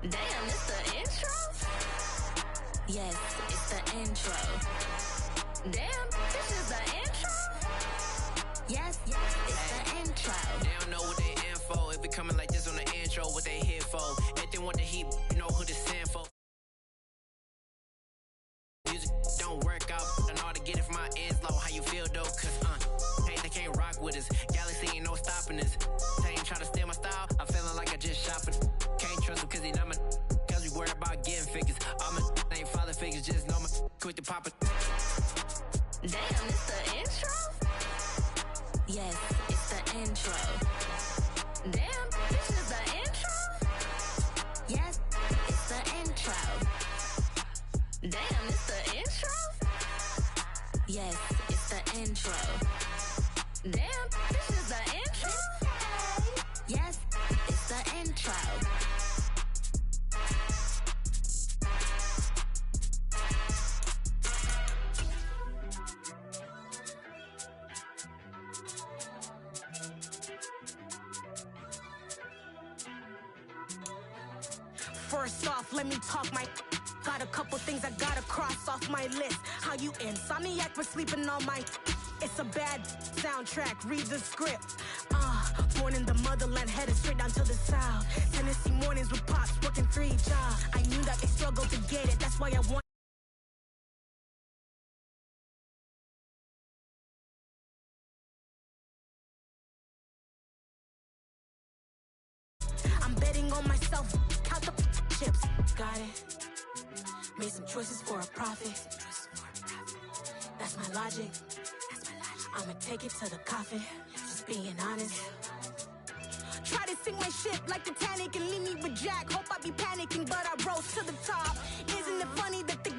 Damn, it's the intro? Yes, it's the intro. Damn, this is the intro? Yes, it's the intro. They don't know what they info. If it coming like this on the intro, what they here for? If they want the heat, you know who to send for. Music don't work out, and all to get it from my ends low. How you feel though? Cause hey, they can't rock with us. Galaxy ain't no stopping us. They ain't try to steal my style. I'm feeling like I just shot for them. Can't trust him cause he not my. Cause we worried about getting figures. All my ain't father figures, just know my quick to pop it. Damn, it's the intro? Yes, it's the intro. Damn, this is the intro? Yes, it's the intro. Damn, it's the intro? Yes, it's the intro. Damn, this is the intro? Yes, it's the intro. First off, let me talk my. Got a couple things I gotta cross off my list. How you insomniac for sleeping on my. It's a bad soundtrack, read the script. Born in the motherland, headed straight down to the south. Tennessee mornings with pops, working 3 jobs. I knew that they struggled to get it, that's why I want. I'm betting on myself, count the chips. Got it. Made some choices for a profit. That's my logic. I'ma take it to the coffin. Just being honest. Try to sink my ship like Titanic and leave me with Jack. Hope I be panicking, but I rose to the top. Isn't it funny that the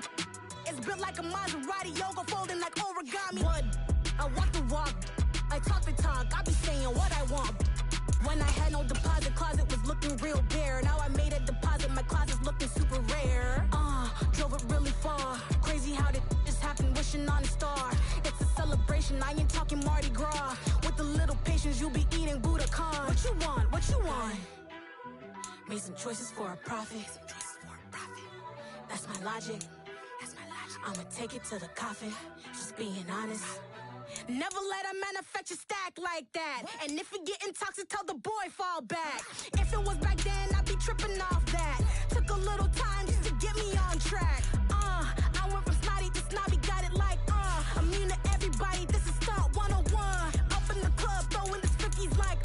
is built like a Maserati, yoga folding like origami? What? I walk the walk. I talk the talk. I be saying what I want. When I had no deposit, closet was looking real bare. Now I made a deposit, my closet's looking super rare. Drove it really far. Crazy how did this happen, wishing on a star. It's a celebration, I ain't talking Mardi Gras. With a little patience, you'll be eating Budokan. What you want? What you want? Made some choices for a profit. That's my logic. I'ma take it to the coffin. Just being honest. Never let a manufacture stack like that. And if it getting toxic, tell the boy fall back. If it was back then, I'd be tripping off that. Took a little time just to get me on track. I went from snotty to snobby, got it like, immune to everybody, this is stunt 101. Up in the club, throwing the 50s like,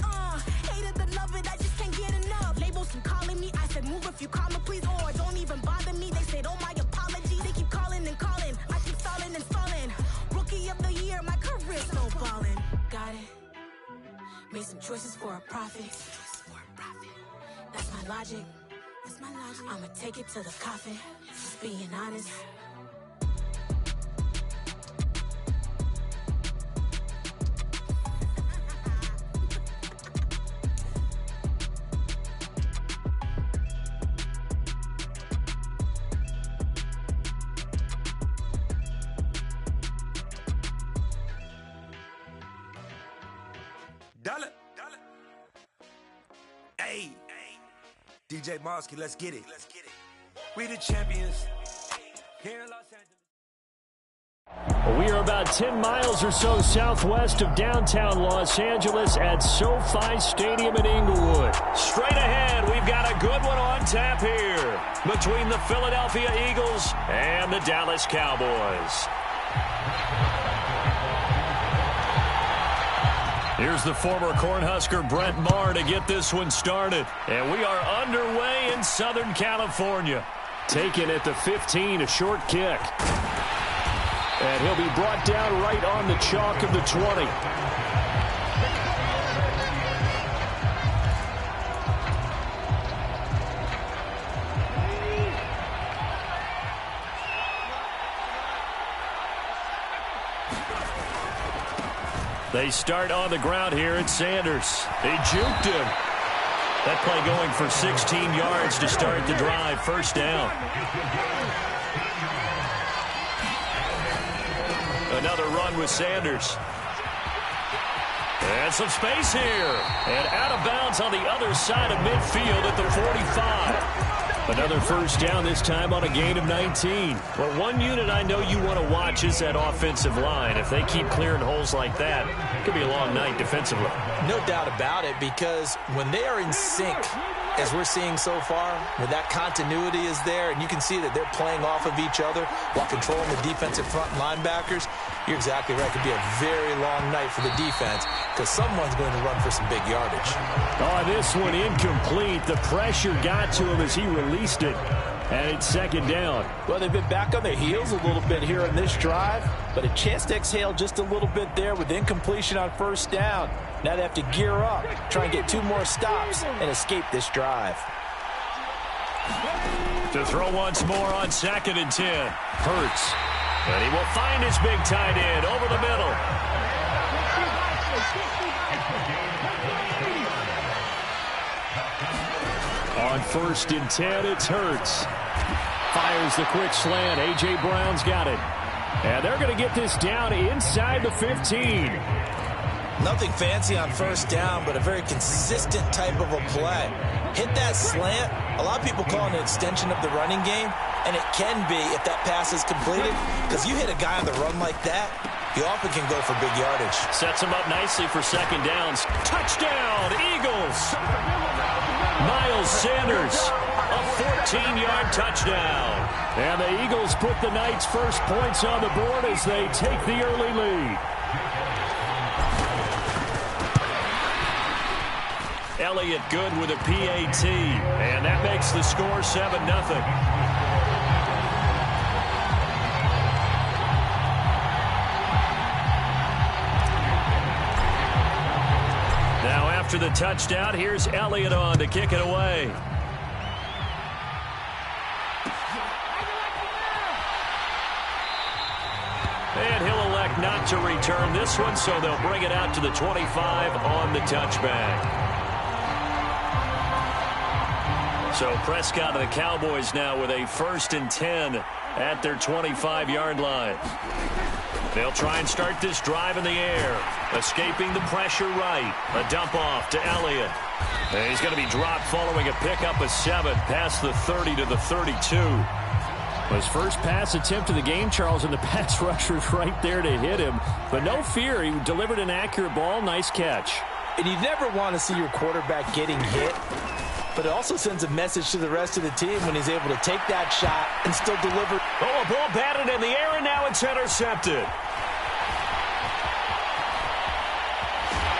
hate it and love it, I just can't get enough. Labels keep calling me, I said move if you call me, please, or don't even bother me. They said, oh my apology, they keep calling and calling. I keep stalling and stalling. Rookie of the year, my career snowballing. Got it. Made some choices for a profit. That's my logic. I'ma take it to the coffin. Just being honest. Hey, DJ Mosky, let's get it. We the champions here in Los Angeles. We are about 10 miles or so southwest of downtown Los Angeles at SoFi Stadium in Inglewood. Straight ahead, we've got a good one on tap here between the Philadelphia Eagles and the Dallas Cowboys. Here's the former Cornhusker Brent Maher to get this one started. And we are underway in Southern California. Taken at the 15, a short kick. And he'll be brought down right on the chalk of the 20. They start on the ground here at Sanders. They juked him. That play going for 16 yards to start the drive. First down. Another run with Sanders. And some space here. And out of bounds on the other side of midfield at the 45. Another first down, this time on a gain of 19. Well, one unit I know you want to watch is that offensive line. If they keep clearing holes like that, it could be a long night defensively. No doubt about it, because when they are in sync, as we're seeing so far, when that continuity is there and you can see that they're playing off of each other while controlling the defensive front linebackers, you're exactly right. It could be a very long night for the defense because someone's going to run for some big yardage. Oh, this one incomplete. The pressure got to him as he released it. And it's second down. Well, they've been back on their heels a little bit here on this drive, but a chance to exhale just a little bit there with incompletion on first down. Now they have to gear up, try and get 2 more stops, and escape this drive. To throw once more on 2nd and 10. Hurts. And he will find his big tight end over the middle. On 1st and 10, it's Hurts. Fires the quick slant. A.J. Brown's got it. And they're going to get this down inside the 15. Nothing fancy on first down, but a very consistent type of a play. Hit that slant. A lot of people call it an extension of the running game, and it can be if that pass is completed, because you hit a guy on the run like that, you often can go for big yardage. Sets him up nicely for second downs. Touchdown, Eagles! Miles Sanders, a 14-yard touchdown. And the Eagles put the Knights' first points on the board as they take the early lead. Elliott good with a PAT, and that makes the score 7-0. Now after the touchdown, here's Elliott on to kick it away. And he'll elect not to return this one, so they'll bring it out to the 25 on the touchback. So Prescott and the Cowboys now with a 1st and 10 at their 25-yard line. They'll try and start this drive in the air. Escaping the pressure right. A dump off to Elliott. And he's going to be dropped following a pickup of 7 past the 30 to the 32. His first pass attempt of the game, Charles, and the pass rusher's right there to hit him. But no fear, he delivered an accurate ball. Nice catch. And you never want to see your quarterback getting hit. But it also sends a message to the rest of the team when he's able to take that shot and still deliver. Oh, a ball batted in the air, and now it's intercepted.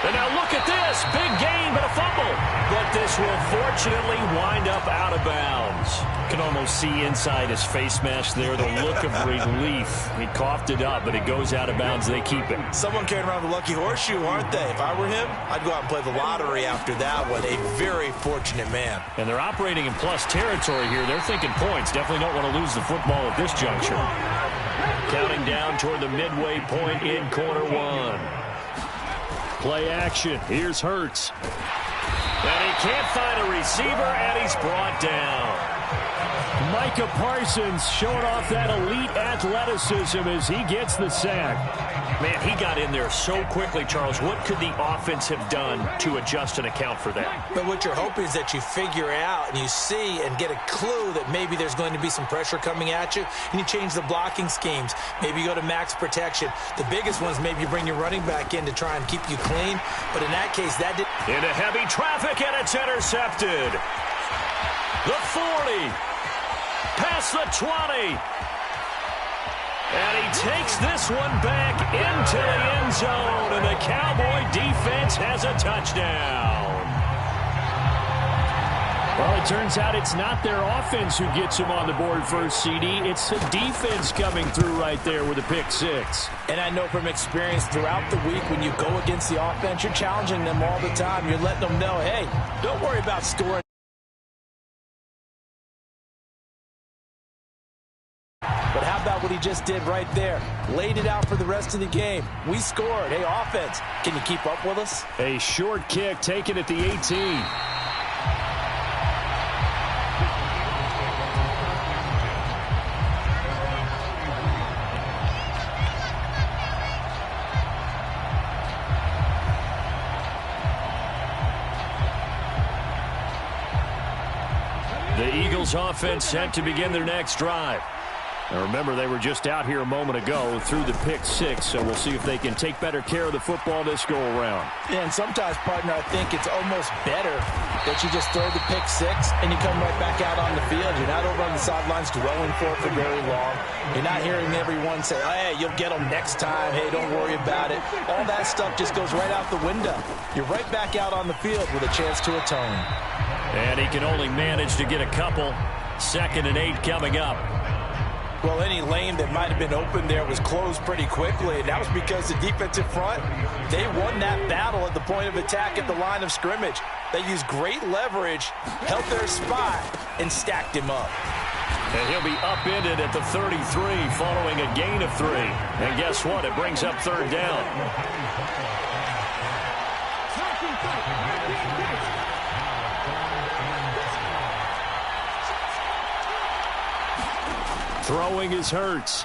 And now look at this. Big gain, but a fumble. But this will fortunately wind up out of bounds. You can almost see inside his face mask there the look of relief. He coughed it up, but it goes out of bounds. They keep it. Someone carrying around the lucky horseshoe, aren't they? If I were him, I'd go out and play the lottery after that one. A very fortunate man. And they're operating in plus territory here. They're thinking points. Definitely don't want to lose the football at this juncture. Counting down toward the midway point in quarter 1. Play action. Here's Hurts. And he can't find a receiver, and he's brought down. Micah Parsons showing off that elite athleticism as he gets the sack. Man, he got in there so quickly, Charles. What could the offense have done to adjust and account for that? But what you're hoping is that you figure out and you see and get a clue that maybe there's going to be some pressure coming at you, and you change the blocking schemes. Maybe you go to max protection. The biggest ones, maybe you bring your running back in to try and keep you clean. But in that case, that did. Into heavy traffic, and it's intercepted. The 40. Past the 20. And he takes this one back into the end zone, and the Cowboy defense has a touchdown. Well, it turns out it's not their offense who gets him on the board first, CD. It's the defense coming through right there with a pick 6. And I know from experience throughout the week when you go against the offense, you're challenging them all the time. You're letting them know, hey, don't worry about scoring. But how about what he just did right there? Laid it out for the rest of the game. We scored. Hey, offense, can you keep up with us? A short kick taken at the 18. Cowboys offense set to begin their next drive. Now remember, they were just out here a moment ago through the pick six, so we'll see if they can take better care of the football this go-around. Yeah, and sometimes, partner, I think it's almost better that you just throw the pick six and you come right back out on the field. You're not over on the sidelines dwelling for it for very long. You're not hearing everyone say, hey, you'll get them next time. Hey, don't worry about it. All that stuff just goes right out the window. You're right back out on the field with a chance to atone. And he can only manage to get a couple. 2nd and 8 coming up. Well, any lane that might have been open there was closed pretty quickly, and that was because the defensive front, they won that battle at the point of attack at the line of scrimmage. They used great leverage, held their spot, and stacked him up. And he'll be upended at the 33 following a gain of 3. And guess what? It brings up 3rd down. Throwing is Hurts.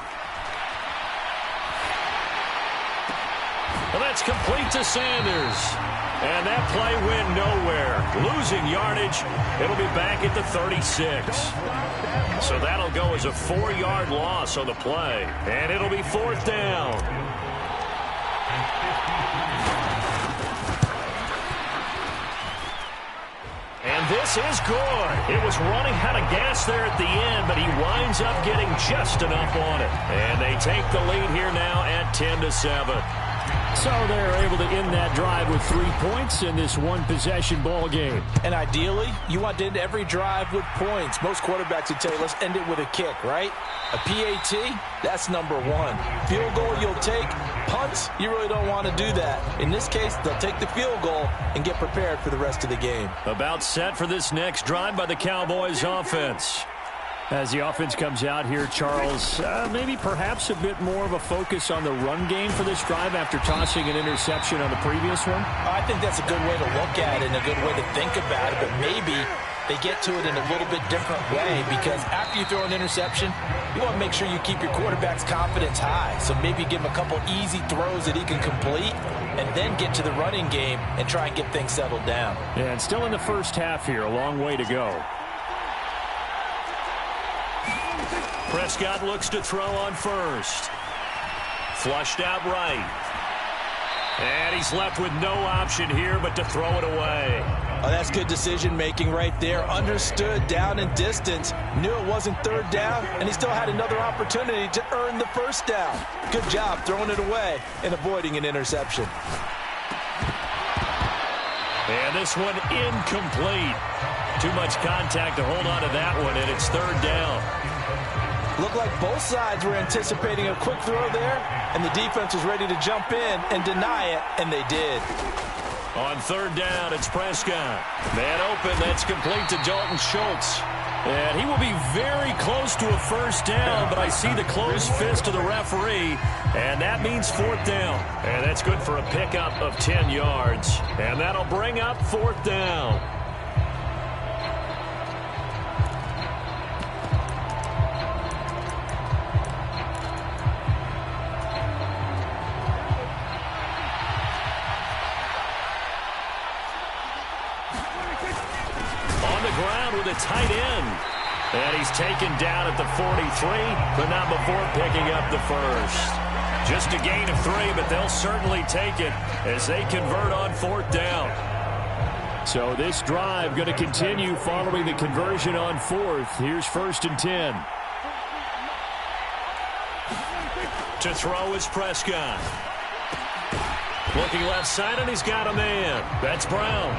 And that's complete to Sanders. And that play went nowhere. Losing yardage. It'll be back at the 36. So that'll go as a 4-yard loss on the play. And it'll be 4th down. And this is good. It was running out of gas there at the end, but he winds up getting just enough on it. And they take the lead here now at 10-7. So they're able to end that drive with 3 points in this one-possession ball game. And ideally, you want to end every drive with points. Most quarterbacks would tell you, let's end it with a kick, right? A PAT, that's number 1. Field goal you'll take. Punts, you really don't want to do that. In this case, they'll take the field goal and get prepared for the rest of the game. About set for this next drive by the Cowboys offense. As the offense comes out here, Charles, maybe perhaps a bit more of a focus on the run game for this drive after tossing an interception on the previous one? I think that's a good way to look at it and a good way to think about it, but maybe they get to it in a little bit different way because after you throw an interception, you want to make sure you keep your quarterback's confidence high. So maybe give him a couple easy throws that he can complete and then get to the running game and try and get things settled down. Yeah, and still in the first half here, a long way to go. Prescott looks to throw on first. Flushed out right. And he's left with no option here but to throw it away. Oh, that's good decision-making right there. Understood down and distance. Knew it wasn't 3rd down, and he still had another opportunity to earn the 1st down. Good job throwing it away and avoiding an interception. And this one incomplete. Too much contact to hold on to that one, and it's 3rd down. Looked like both sides were anticipating a quick throw there, and the defense was ready to jump in and deny it, and they did. On 3rd down, it's Prescott. Man open, that's complete to Dalton Schultz. And he will be very close to a 1st down, but I see the closed fist of the referee, and that means 4th down. And that's good for a pickup of 10 yards. And that'll bring up 4th down. With a tight end. And he's taken down at the 43, but not before picking up the 1st. Just a gain of 3, but they'll certainly take it as they convert on 4th down. So this drive going to continue following the conversion on 4th. Here's 1st and 10. To throw is Prescott. Looking left side, and he's got a man. That's Brown.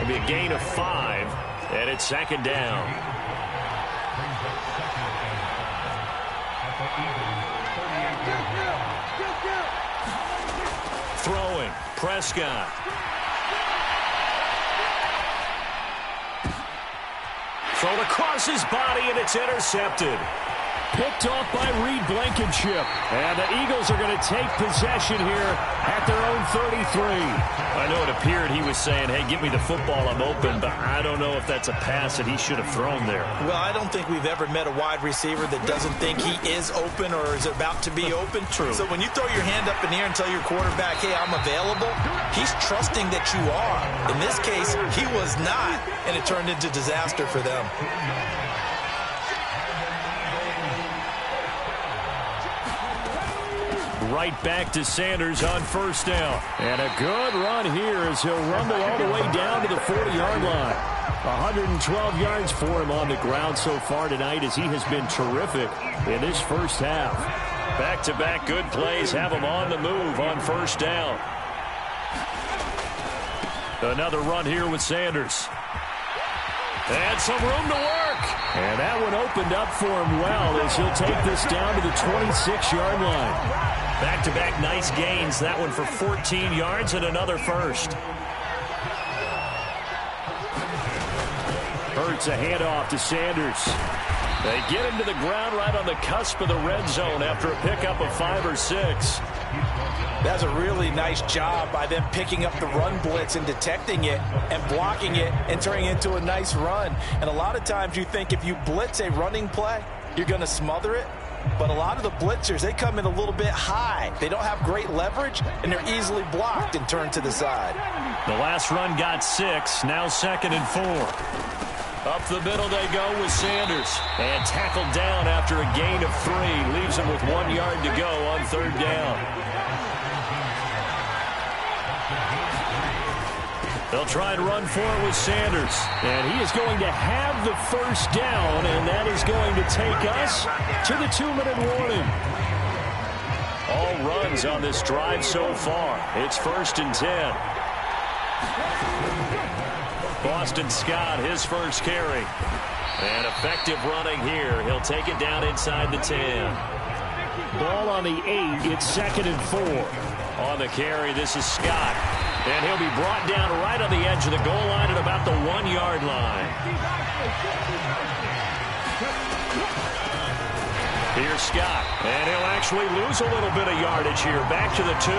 It'll be a gain of 5, and it's 2nd down. Throwing, Prescott. Thrown across his body, and it's intercepted. picked off by Reed Blankenship. And the Eagles are going to take possession here at their own 33. I know it appeared he was saying, hey, give me the football, I'm open, but I don't know if that's a pass that he should have thrown there. Well, I don't think we've ever met a wide receiver that doesn't think he is open or is about to be open. True. So when you throw your hand up in the air and tell your quarterback, hey, I'm available, he's trusting that you are. In this case, he was not, and it turned into disaster for them. Right back to Sanders on first down. And a good run here as he'll rumble all the way down to the 40-yard line. 112 yards for him on the ground so far tonight as he has been terrific in this first half. Back-to-back good plays have him on the move on first down. Another run here with Sanders. And some room to work. And that one opened up for him well as he'll take this down to the 26-yard line. Back-to-back nice gains. That one for 14 yards and another first. Hurts a handoff to Sanders. They get him to the ground right on the cusp of the red zone after a pickup of 5 or 6. That's a really nice job by them picking up the run blitz and detecting it and blocking it and turning it into a nice run. And a lot of times you think if you blitz a running play, you're going to smother it. But a lot of the blitzers, they come in a little bit high. They don't have great leverage, and they're easily blocked and turned to the side. The last run got 6, now 2nd and 4. Up the middle they go with Sanders. And tackled down after a gain of 3. Leaves him with 1 yard to go on third down. They'll try and run for it with Sanders. And he is going to have the first down, and that is going to take us to the 2-minute warning. All runs on this drive so far. It's 1st and 10. Boston Scott, his first carry. And effective running here. He'll take it down inside the 10. Ball on the 8. It's 2nd and 4. On the carry, this is Scott. And he'll be brought down right on the edge of the goal line at about the 1-yard line. Here's Scott. And he'll actually lose a little bit of yardage here. Back to the 2.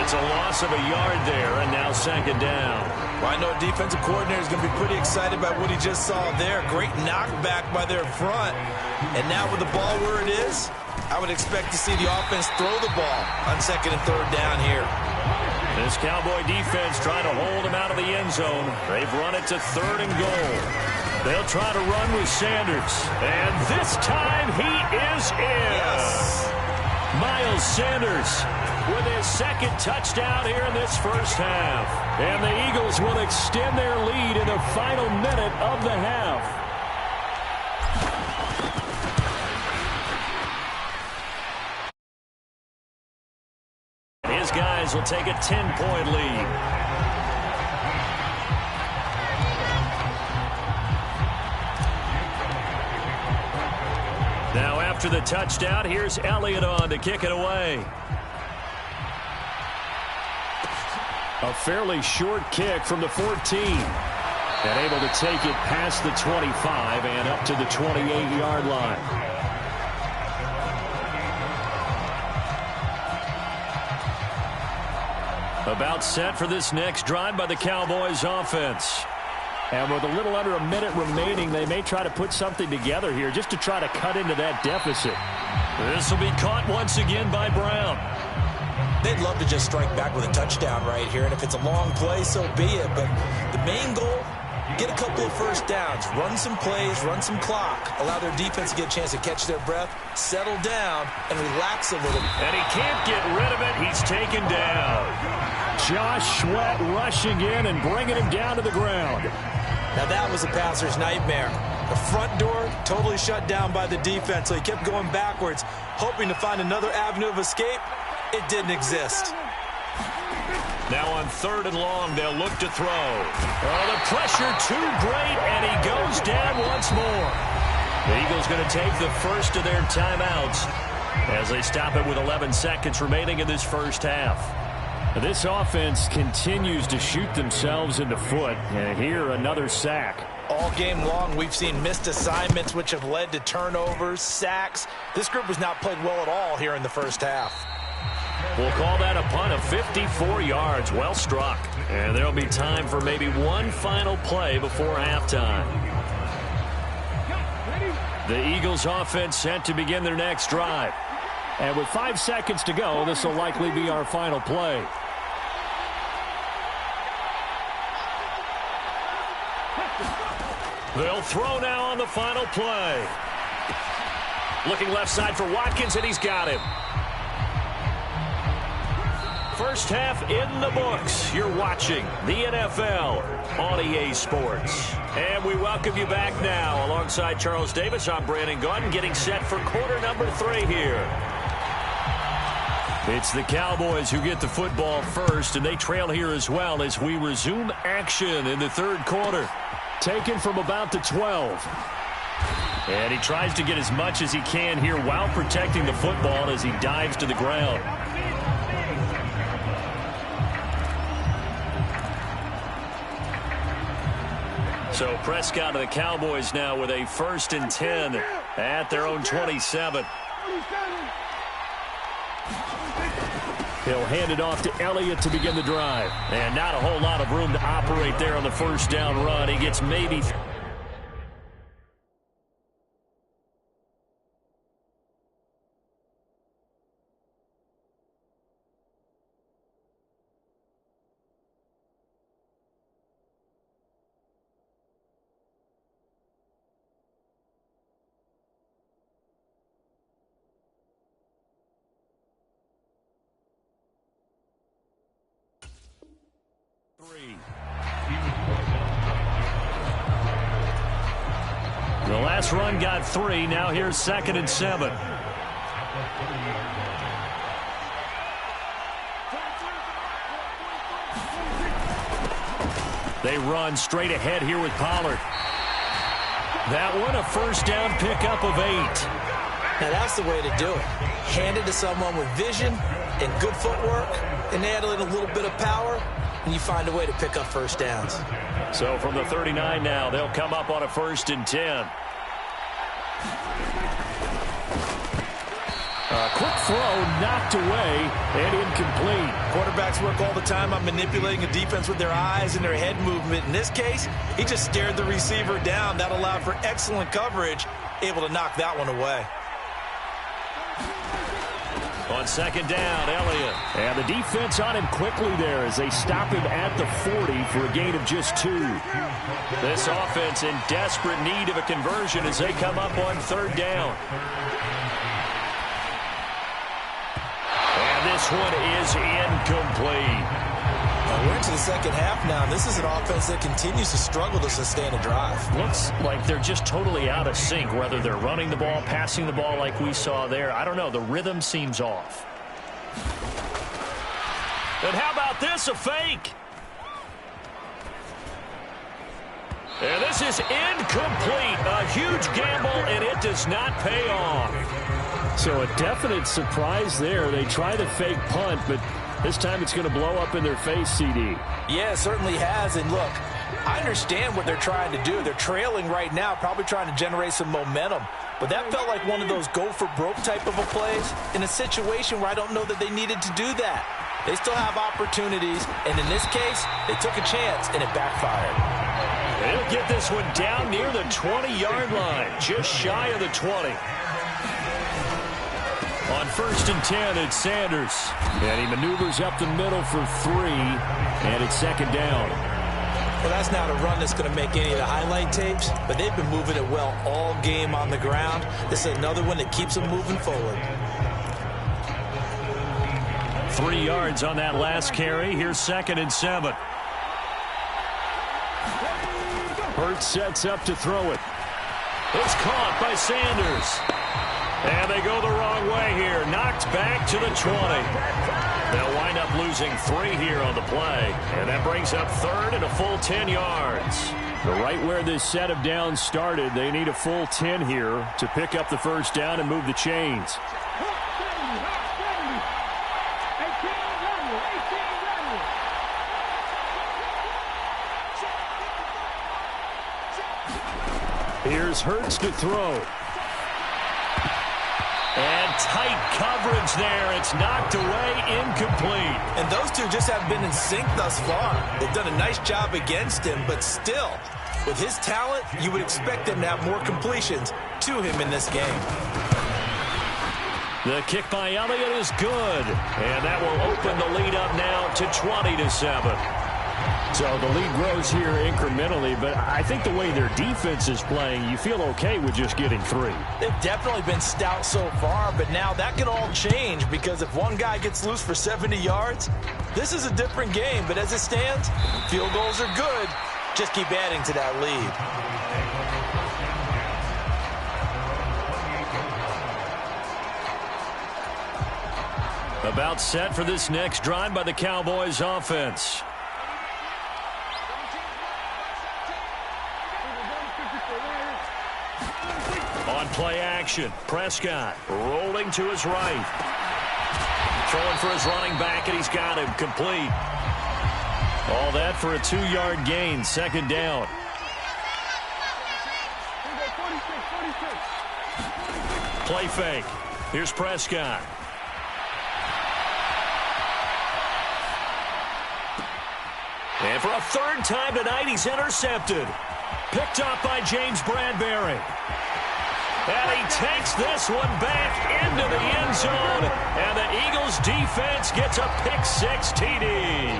It's a loss of a yard there, and now 2nd down. Well, I know defensive coordinator is going to be pretty excited by what he just saw there. Great knockback by their front. And now with the ball where it is, I would expect to see the offense throw the ball on 2nd and 3rd down here. This Cowboy defense trying to hold him out of the end zone. They've run it to 3rd and goal. They'll try to run with Sanders. And this time he is in. Yes. Miles Sanders with his 2nd touchdown here in this first half. And the Eagles will extend their lead in the final minute of the half. His guys will take a 10-point lead. Now after the touchdown, here's Elliott on to kick it away. A fairly short kick from the 14. And able to take it past the 25 and up to the 28-yard line. About set for this next drive by the Cowboys offense. And with a little under a minute remaining, they may try to put something together here just to try to cut into that deficit. This will be caught once again by Brown. They'd love to just strike back with a touchdown right here, and if it's a long play, so be it. But the main goal, get a couple of first downs, run some plays, run some clock, allow their defense to get a chance to catch their breath, settle down, and relax a little. And he can't get rid of it. He's taken down. Josh Sweat rushing in and bringing him down to the ground. Now that was a passer's nightmare. The front door totally shut down by the defense, so he kept going backwards, hoping to find another avenue of escape. It didn't exist. Now on 3rd and long, they'll look to throw. Oh, the pressure too great, and he goes down once more. The Eagles going to take the first of their timeouts as they stop it with 11 seconds remaining in this first half. This offense continues to shoot themselves in the foot. And here, another sack. All game long, we've seen missed assignments, which have led to turnovers, sacks. This group has not played well at all here in the first half. We'll call that a punt of 54 yards. Well struck. And there'll be time for maybe one final play before halftime. The Eagles offense set to begin their next drive. And with 5 seconds to go, this will likely be our final play. They'll throw now on the final play. Looking left side for Watkins, and he's got him. First half in the books. You're watching the NFL on EA Sports. And we welcome you back now. Alongside Charles Davis, I'm Brandon Gunn, getting set for quarter number 3 here. It's the Cowboys who get the football first, and they trail here as well as we resume action in the third quarter. Taken from about the 12. And he tries to get as much as he can here while protecting the football as he dives to the ground. So Prescott and the Cowboys now with a 1st and 10 at their own 27. He'll hand it off to Elliott to begin the drive. And not a whole lot of room to operate there on the first down run. He gets maybe... The last run got 3. Now here's 2nd and 7. They run straight ahead here with Pollard. That one a first down pickup of 8. Now that's the way to do it. Hand it to someone with vision and good footwork, and add in a little bit of power, and you find a way to pick up first downs. So from the 39 now, they'll come up on a 1st and 10. A quick throw knocked away and incomplete. Quarterbacks work all the time on manipulating a defense with their eyes and their head movement. In this case, he just stared the receiver down. That allowed for excellent coverage, able to knock that one away. On 2nd down, Elliott. And the defense on him quickly there as they stop him at the 40 for a gain of just 2. This offense in desperate need of a conversion as they come up on 3rd down. And this one is incomplete. We're into the second half now. This is an offense that continues to struggle to sustain a drive. Looks like they're just totally out of sync, whether they're running the ball, passing the ball like we saw there. I don't know. The rhythm seems off. And how about this, a fake? And this is incomplete. A huge gamble, and it does not pay off. So a definite surprise there. They try the fake punt, but this time it's going to blow up in their face, CD. Yeah, it certainly has. And look, I understand what they're trying to do. They're trailing right now, probably trying to generate some momentum. But that felt like one of those go-for-broke type of a plays in a situation where I don't know that they needed to do that. They still have opportunities, and in this case, they took a chance, and it backfired. They'll get this one down near the 20-yard line, just shy of the 20. On 1st and 10, it's Sanders. And he maneuvers up the middle for 3, and it's 2nd down. Well, that's not a run that's going to make any of the highlight tapes, but they've been moving it well all game on the ground. This is another one that keeps them moving forward. 3 yards on that last carry. Here's 2nd and 7. Hurts sets up to throw it. It's caught by Sanders. And they go the wrong way here. Knocked back to the 20. They'll wind up losing 3 here on the play. And that brings up 3rd and a full 10 yards. Right where this set of downs started, they need a full 10 here to pick up the first down and move the chains. Here's Hurts to throw. And tight coverage there. It's knocked away, incomplete. And those two just haven't been in sync thus far. They've done a nice job against him, but still, with his talent, you would expect him to have more completions to him in this game. The kick by Elliott is good. And that will open the lead up now to 20-7. So the lead grows here incrementally, but I think the way their defense is playing, you feel okay with just getting 3. They've definitely been stout so far, but now that can all change because if one guy gets loose for 70 yards, this is a different game. But as it stands, field goals are good. Just keep adding to that lead. About set for this next drive by the Cowboys offense. On play action, Prescott rolling to his right. Throwing for his running back, and he's got him complete. All that for a 2-yard gain, second down. Play fake. Here's Prescott. And for a third time tonight, he's intercepted. Picked up by James Bradbury. And he takes this one back into the end zone. And the Eagles defense gets a pick-6 TD.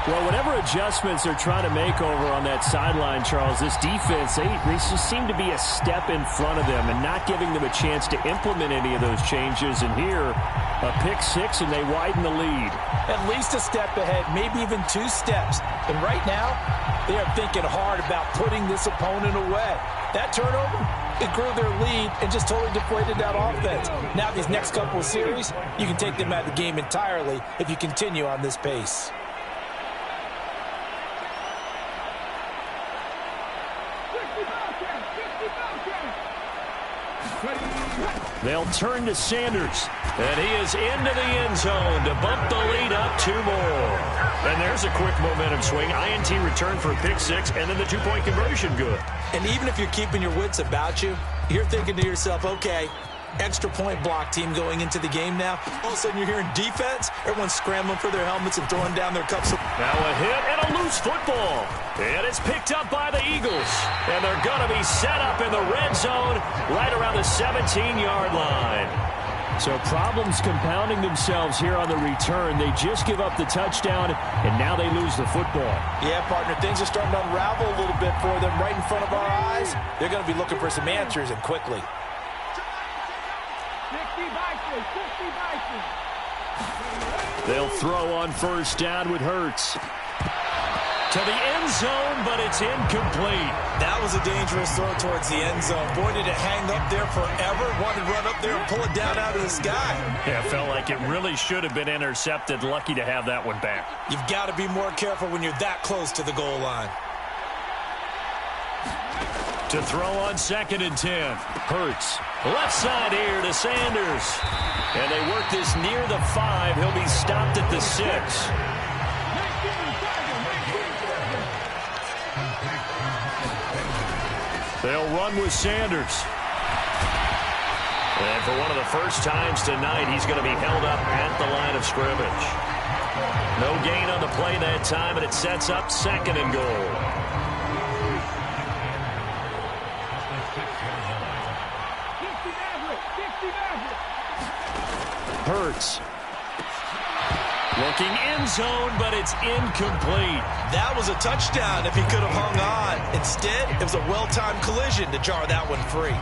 Well, whatever adjustments they're trying to make over on that sideline, Charles, this defense, they just seem to be a step in front of them and not giving them a chance to implement any of those changes. And here, a pick-6, and they widen the lead. At least a step ahead, maybe even 2 steps. And right now, they are thinking hard about putting this opponent away. That turnover, it grew their lead and just totally deflated that offense. Now these next couple of series, you can take them out of the game entirely if you continue on this pace. They'll turn to Sanders, and he is into the end zone to bump the lead up 2 more. And there's a quick momentum swing. INT return for a pick-6, and then the 2-point conversion good. And even if you're keeping your wits about you, you're thinking to yourself, okay, extra point block team going into the game now. All of a sudden you're hearing defense. Everyone's scrambling for their helmets and throwing down their cups. Now a hit and a loose football. And it's picked up by the Eagles. And they're going to be set up in the red zone right around the 17-yard line. So problems compounding themselves here on the return. They just give up the touchdown, and now they lose the football. Yeah, partner, things are starting to unravel a little bit for them right in front of our eyes. They're going to be looking for some answers, and quickly. They'll throw on first down with Hurts. To the end zone, but it's incomplete. That was a dangerous throw towards the end zone. Boy, did it hang up there forever. Wanted to run up there and pull it down out of the sky. Yeah, it felt like it really should have been intercepted. Lucky to have that one back. You've got to be more careful when you're that close to the goal line. To throw on 2nd and 10. Hurts. Left side here to Sanders. And they work this near the 5. He'll be stopped at the 6. They'll run with Sanders. And for one of the first times tonight, he's going to be held up at the line of scrimmage. No gain on the play that time, and it sets up 2nd and goal. Hurts. Looking end zone, but it's incomplete. That was a touchdown if he could have hung on. Instead, it was a well-timed collision to jar that one free.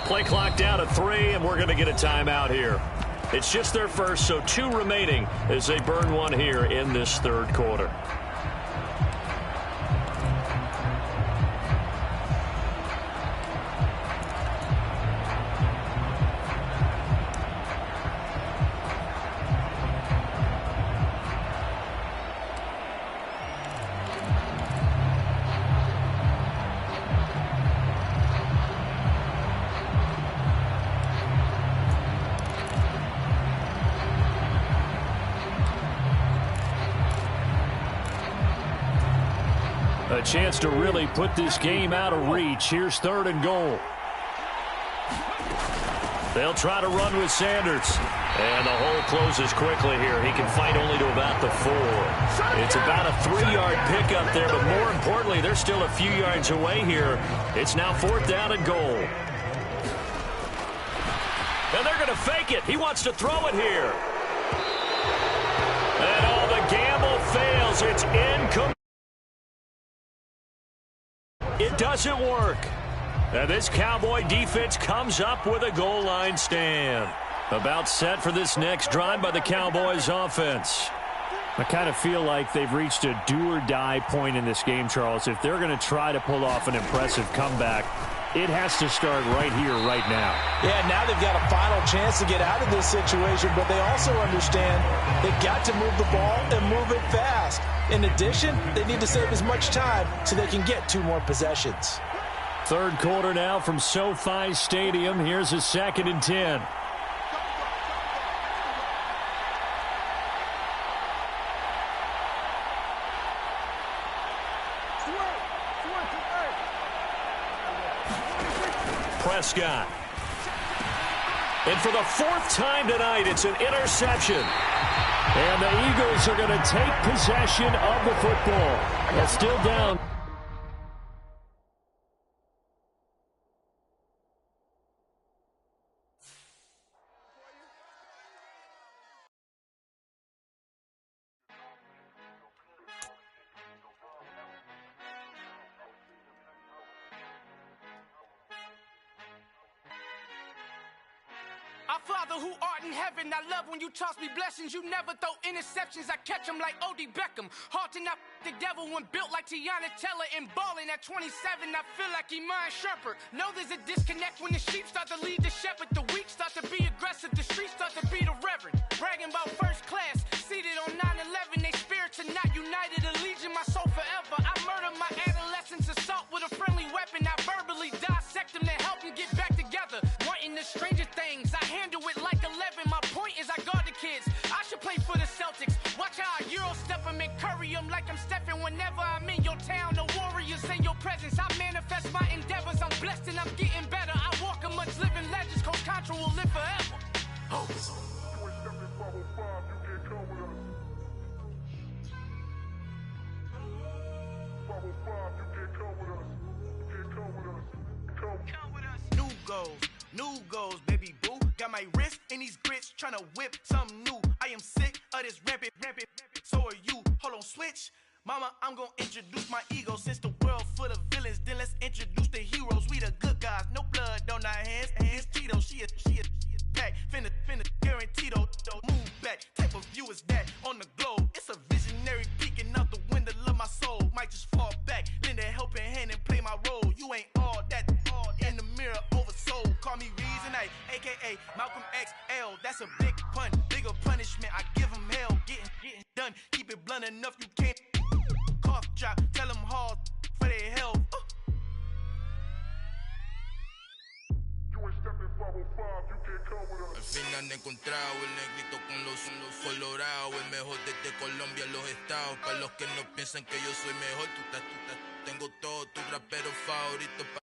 Play clock down to 3, and we're going to get a timeout here. It's just their first, so 2 remaining as they burn one here in this 3rd quarter. A chance to really put this game out of reach. Here's 3rd and goal. They'll try to run with Sanders. And the hole closes quickly here. He can fight only to about the 4. It's about a 3-yard pickup there, but more importantly, they're still a few yards away here. It's now 4th down and goal. And they're going to fake it. He wants to throw it here. And the gamble fails. It's incomplete. It doesn't work. And this Cowboy defense comes up with a goal line stand. About set for this next drive by the Cowboys offense. I kind of feel like they've reached a do-or-die point in this game, Charles. If they're going to try to pull off an impressive comeback, it has to start right here, right now. Yeah, now they've got a final chance to get out of this situation, but they also understand they've got to move the ball and move it fast. In addition, they need to save as much time so they can get 2 more possessions. 3rd quarter now from SoFi Stadium. Here's a 2nd and 10. Prescott. And for the 4th time tonight, it's an interception. And the Eagles are going to take possession of the football. They're still down. Our Father who art in heaven, I love when you toss me blessings. You never throw interceptions, I catch them like O.D. Beckham. Hard to not the devil when built like Tiana Teller and balling at 27. I feel like Iman Shumpert. Know there's a disconnect when the sheep start to lead the shepherd. The weak start to be aggressive, the streets start to be the reverend. Bragging about first class, seated on 9/11. They spirits are not united, a legion, my soul forever. I murder my adolescence, assault with a friendly weapon. I verbally dissect them to help them get back together. Wanting the stranger things, I handle it like 11. My point is I guard the kids. I should play for the Celtics. Watch how I Euro step them and curry them like I'm Stephen. Whenever I'm in your town, the Warriors in your presence. I manifest my endeavors. I'm blessed and I'm getting better. I walk amongst living legends. Coach Contra will live forever. New goals, baby boo. Got my wrist in these grits, tryna whip something new. I am sick of this rampant. So are you. Hold on, switch. Mama, I'm gonna introduce my ego. Since the world full of villains, then let's introduce the heroes. We the good guys, no blood on our hands. Hands Tito, she is pack. Finna, guaranteed move back. Type of view is that on the globe? It's a visionary peeking out the window of my soul. Might just fall back, lend a helping hand and play my role. You ain't all that in the mirror oversold. Call me Reason, aka Malcolm XL. That's a big pun, bigger punishment. I give him hell, getting done. Keep it blunt enough, you can't cough drop. Tell them hard for their health. Al fin han encontrado el negrito con los colorados, el mejor desde Colombia, los estados. Para los que no piensan que yo soy mejor, tengo todo tu rapero favorito.